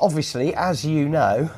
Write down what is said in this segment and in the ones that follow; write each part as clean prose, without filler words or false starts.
Obviously, as you know,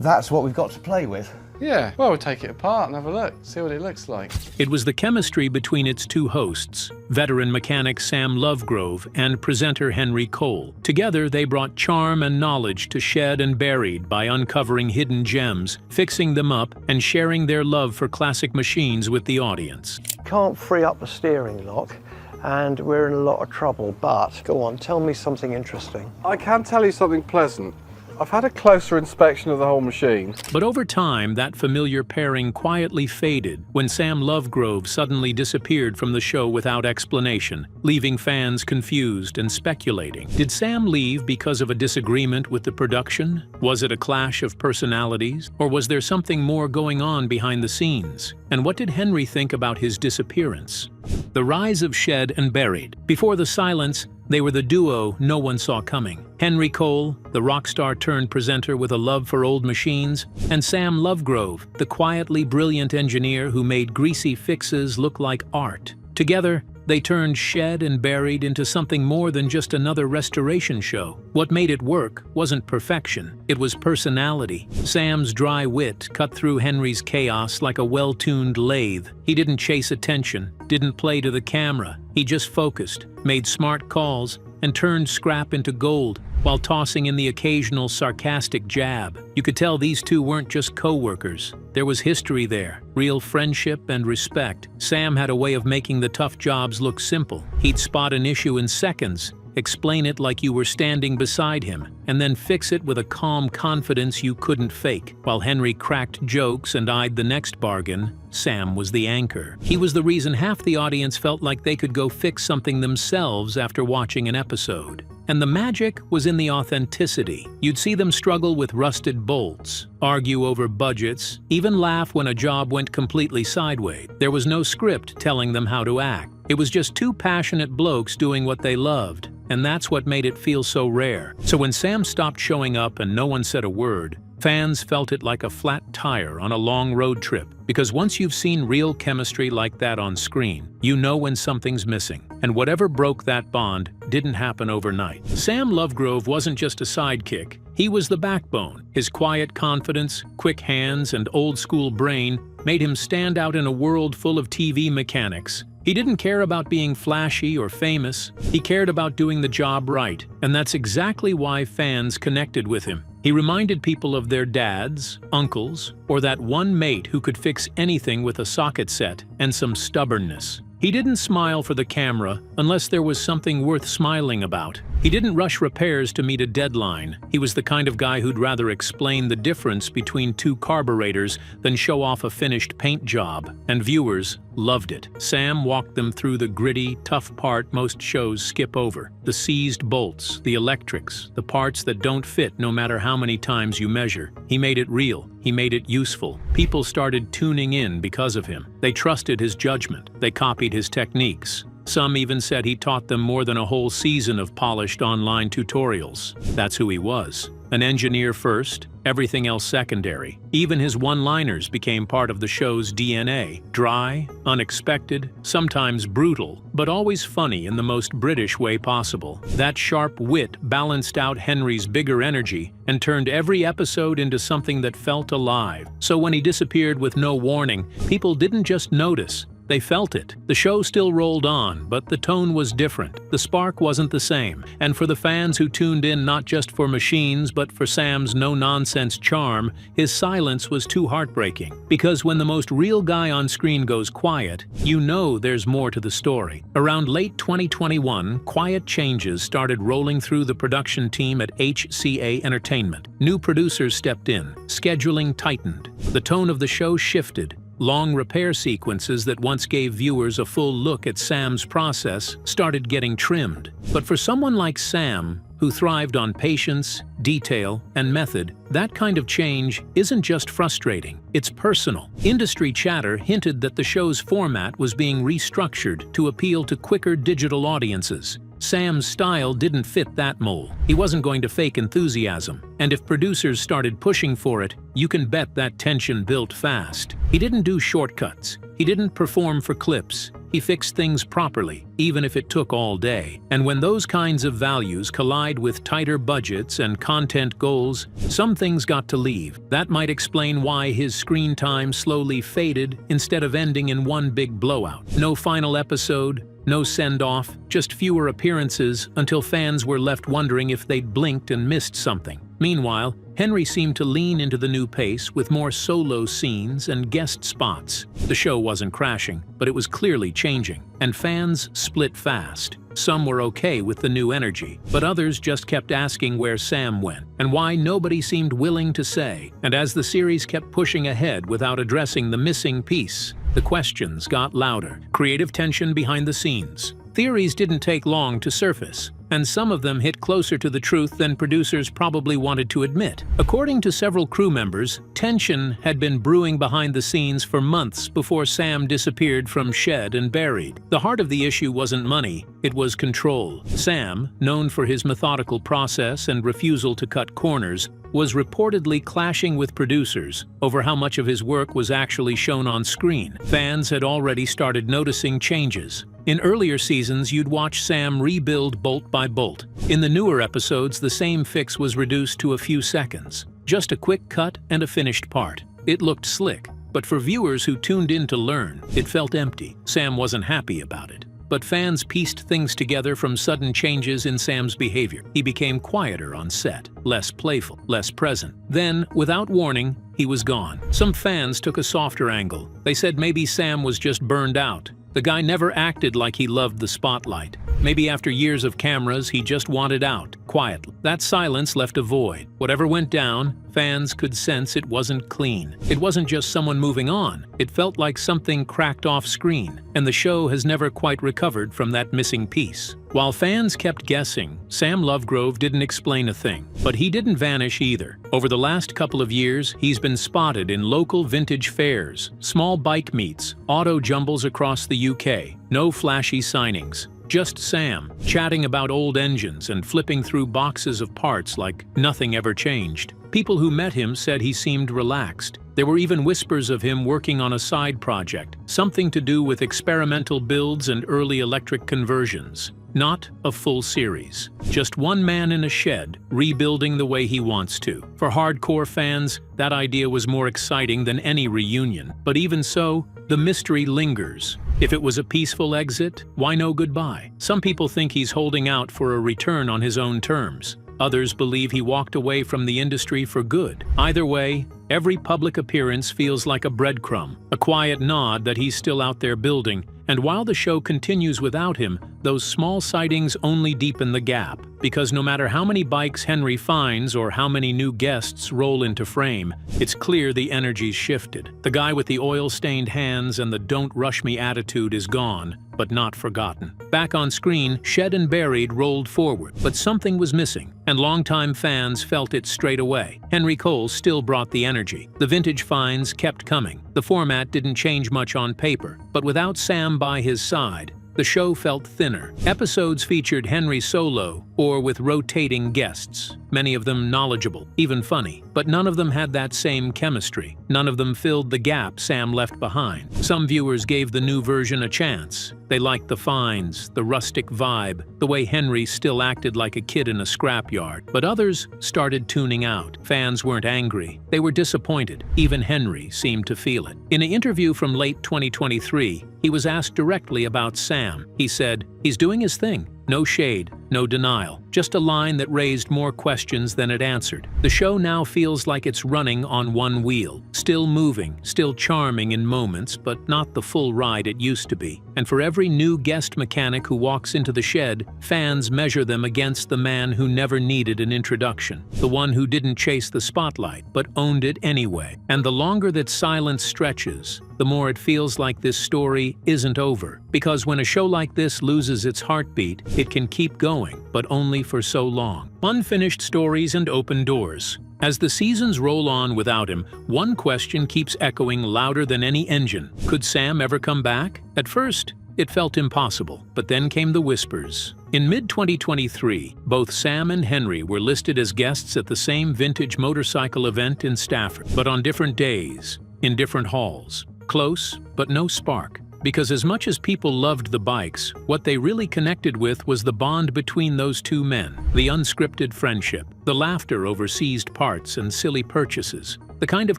that's what we've got to play with. Yeah, well, we'll take it apart and have a look, see what it looks like. It was the chemistry between its two hosts, veteran mechanic Sam Lovegrove and presenter Henry Cole. Together, they brought charm and knowledge to Shed and Buried by uncovering hidden gems, fixing them up, and sharing their love for classic machines with the audience. Can't free up the steering lock, and we're in a lot of trouble, but go on, tell me something interesting. I can tell you something pleasant. I've had a closer inspection of the whole machine. But over time, that familiar pairing quietly faded when Sam Lovegrove suddenly disappeared from the show without explanation, leaving fans confused and speculating. Did Sam leave because of a disagreement with the production? Was it a clash of personalities? Or was there something more going on behind the scenes? And what did Henry think about his disappearance? The rise of Shed and Buried. Before the silence, they were the duo no one saw coming. Henry Cole, the rock star turned presenter with a love for old machines, and Sam Lovegrove, the quietly brilliant engineer who made greasy fixes look like art. Together, they turned Shed and Buried into something more than just another restoration show. What made it work wasn't perfection, it was personality. Sam's dry wit cut through Henry's chaos like a well-tuned lathe. He didn't chase attention, didn't play to the camera. He just focused, made smart calls, and turned scrap into gold, while tossing in the occasional sarcastic jab. You could tell these two weren't just co-workers. There was history there, real friendship and respect. Sam had a way of making the tough jobs look simple. He'd spot an issue in seconds, explain it like you were standing beside him, and then fix it with a calm confidence you couldn't fake. While Henry cracked jokes and eyed the next bargain, Sam was the anchor. He was the reason half the audience felt like they could go fix something themselves after watching an episode. And the magic was in the authenticity. You'd see them struggle with rusted bolts, argue over budgets, even laugh when a job went completely sideways. There was no script telling them how to act. It was just two passionate blokes doing what they loved, and that's what made it feel so rare. So when Sam stopped showing up and no one said a word, fans felt it like a flat tire on a long road trip. Because once you've seen real chemistry like that on screen, you know when something's missing. And whatever broke that bond didn't happen overnight. Sam Lovegrove wasn't just a sidekick. He was the backbone. His quiet confidence, quick hands, and old-school brain made him stand out in a world full of TV mechanics. He didn't care about being flashy or famous. He cared about doing the job right, and that's exactly why fans connected with him. He reminded people of their dads, uncles, or that one mate who could fix anything with a socket set and some stubbornness. He didn't smile for the camera unless there was something worth smiling about. He didn't rush repairs to meet a deadline. He was the kind of guy who'd rather explain the difference between two carburetors than show off a finished paint job, and viewers loved it. Sam walked them through the gritty, tough part most shows skip over. The seized bolts, the electrics, the parts that don't fit no matter how many times you measure. He made it real. He made it useful. People started tuning in because of him. They trusted his judgment. They copied his techniques. Some even said he taught them more than a whole season of polished online tutorials. That's who he was. An engineer first, everything else secondary. Even his one-liners became part of the show's DNA. Dry, unexpected, sometimes brutal, but always funny in the most British way possible. That sharp wit balanced out Henry's bigger energy and turned every episode into something that felt alive. So when he disappeared with no warning, people didn't just notice. They felt it. The show still rolled on, but the tone was different. The spark wasn't the same. And for the fans who tuned in not just for machines, but for Sam's no-nonsense charm, his silence was too heartbreaking. Because when the most real guy on screen goes quiet, you know there's more to the story. Around late 2021, quiet changes started rolling through the production team at HCA Entertainment. New producers stepped in. Scheduling tightened. The tone of the show shifted. Long repair sequences that once gave viewers a full look at Sam's process started getting trimmed. But for someone like Sam, who thrived on patience, detail, and method, that kind of change isn't just frustrating, it's personal. Industry chatter hinted that the show's format was being restructured to appeal to quicker digital audiences. Sam's style didn't fit that mold. He wasn't going to fake enthusiasm. And if producers started pushing for it, you can bet that tension built fast. He didn't do shortcuts. He didn't perform for clips. He fixed things properly, even if it took all day. And when those kinds of values collide with tighter budgets and content goals, some things got to leave. That might explain why his screen time slowly faded instead of ending in one big blowout. No final episode, no send-off, just fewer appearances until fans were left wondering if they'd blinked and missed something. Meanwhile, Henry seemed to lean into the new pace with more solo scenes and guest spots. The show wasn't crashing, but it was clearly changing, and fans split fast. Some were okay with the new energy, but others just kept asking where Sam went, and why nobody seemed willing to say. And as the series kept pushing ahead without addressing the missing piece, the questions got louder. Creative tension behind the scenes. Theories didn't take long to surface, and some of them hit closer to the truth than producers probably wanted to admit. According to several crew members, tension had been brewing behind the scenes for months before Sam disappeared from Shed and Buried. The heart of the issue wasn't money, it was control. Sam, known for his methodical process and refusal to cut corners, was reportedly clashing with producers over how much of his work was actually shown on screen. Fans had already started noticing changes. In earlier seasons, you'd watch Sam rebuild bolt by bolt. In the newer episodes, the same fix was reduced to a few seconds. Just a quick cut and a finished part. It looked slick, but for viewers who tuned in to learn, it felt empty. Sam wasn't happy about it. But fans pieced things together from sudden changes in Sam's behavior. He became quieter on set, less playful, less present. Then, without warning, he was gone. Some fans took a softer angle. They said maybe Sam was just burned out. The guy never acted like he loved the spotlight. Maybe after years of cameras, he just wanted out, quietly. That silence left a void. Whatever went down, fans could sense it wasn't clean. It wasn't just someone moving on. It felt like something cracked off screen, and the show has never quite recovered from that missing piece. While fans kept guessing, Sam Lovegrove didn't explain a thing. But he didn't vanish either. Over the last couple of years, he's been spotted in local vintage fairs, small bike meets, auto jumbles across the UK. No flashy signings. Just Sam, chatting about old engines and flipping through boxes of parts like nothing ever changed. People who met him said he seemed relaxed. There were even whispers of him working on a side project, something to do with experimental builds and early electric conversions. Not a full series. Just one man in a shed, rebuilding the way he wants to. For hardcore fans, that idea was more exciting than any reunion. But even so, the mystery lingers. If it was a peaceful exit, why no goodbye? Some people think he's holding out for a return on his own terms. Others believe he walked away from the industry for good. Either way, every public appearance feels like a breadcrumb, a quiet nod that he's still out there building. And while the show continues without him, those small sightings only deepen the gap. Because no matter how many bikes Henry finds or how many new guests roll into frame, it's clear the energy's shifted. The guy with the oil-stained hands and the "don't rush me" attitude is gone, but not forgotten. Back on screen, Shed and Buried rolled forward, but something was missing, and longtime fans felt it straight away. Henry Cole still brought the energy. The vintage finds kept coming. The format didn't change much on paper, but without Sam by his side, the show felt thinner. Episodes featured Henry solo or with rotating guests, many of them knowledgeable, even funny. But none of them had that same chemistry. None of them filled the gap Sam left behind. Some viewers gave the new version a chance. They liked the finds, the rustic vibe, the way Henry still acted like a kid in a scrapyard. But others started tuning out. Fans weren't angry. They were disappointed. Even Henry seemed to feel it. In an interview from late 2023, he was asked directly about Sam. He said, "He's doing his thing. No shade, no denial. Just a line that raised more questions than it answered. The show now feels like it's running on one wheel. Still moving, still charming in moments, but not the full ride it used to be. And for every new guest mechanic who walks into the shed, fans measure them against the man who never needed an introduction. The one who didn't chase the spotlight, but owned it anyway. And the longer that silence stretches, the more it feels like this story isn't over. Because when a show like this loses its heartbeat, it can keep going, but only for so long. Unfinished stories and open doors. As the seasons roll on without him, one question keeps echoing louder than any engine. Could Sam ever come back? At first, it felt impossible, but then came the whispers. In mid-2023, both Sam and Henry were listed as guests at the same vintage motorcycle event in Stafford, but on different days, in different halls. Close, but no spark. Because as much as people loved the bikes, what they really connected with was the bond between those two men, the unscripted friendship, the laughter over seized parts and silly purchases, the kind of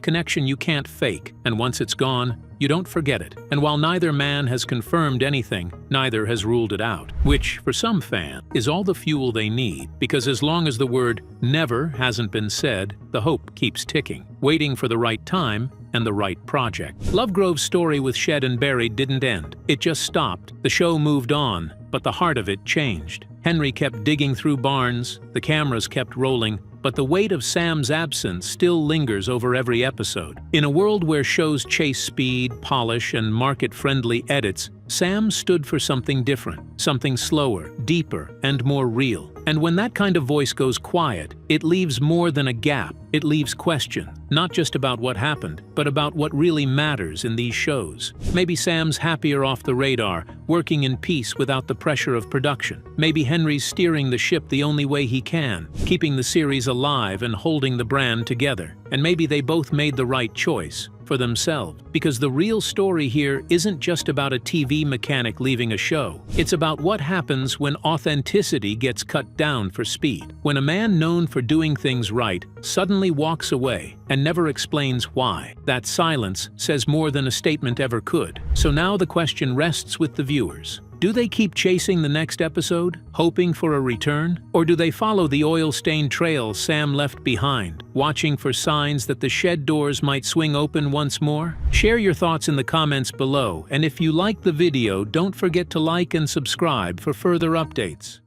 connection you can't fake, and once it's gone, you don't forget it. And while neither man has confirmed anything, neither has ruled it out, which, for some fan, is all the fuel they need, because as long as the word never hasn't been said, the hope keeps ticking, waiting for the right time and the right project. Lovegrove's story with Shed and Buried didn't end. It just stopped. The show moved on, but the heart of it changed. Henry kept digging through barns, the cameras kept rolling, but the weight of Sam's absence still lingers over every episode. In a world where shows chase speed, polish, and market-friendly edits, Sam stood for something different, something slower, deeper, and more real. And when that kind of voice goes quiet, it leaves more than a gap. It leaves question, not just about what happened, but about what really matters in these shows. Maybe Sam's happier off the radar, working in peace without the pressure of production. Maybe Henry's steering the ship the only way he can, keeping the series alive and holding the brand together. And maybe they both made the right choice for themselves, because the real story here isn't just about a TV mechanic leaving a show. It's about what happens when authenticity gets cut down for speed. When a man known for doing things right suddenly walks away and never explains why. That silence says more than a statement ever could. So now the question rests with the viewers. Do they keep chasing the next episode, hoping for a return? Or do they follow the oil-stained trail Sam left behind, watching for signs that the shed doors might swing open once more? Share your thoughts in the comments below, and if you like the video, don't forget to like and subscribe for further updates.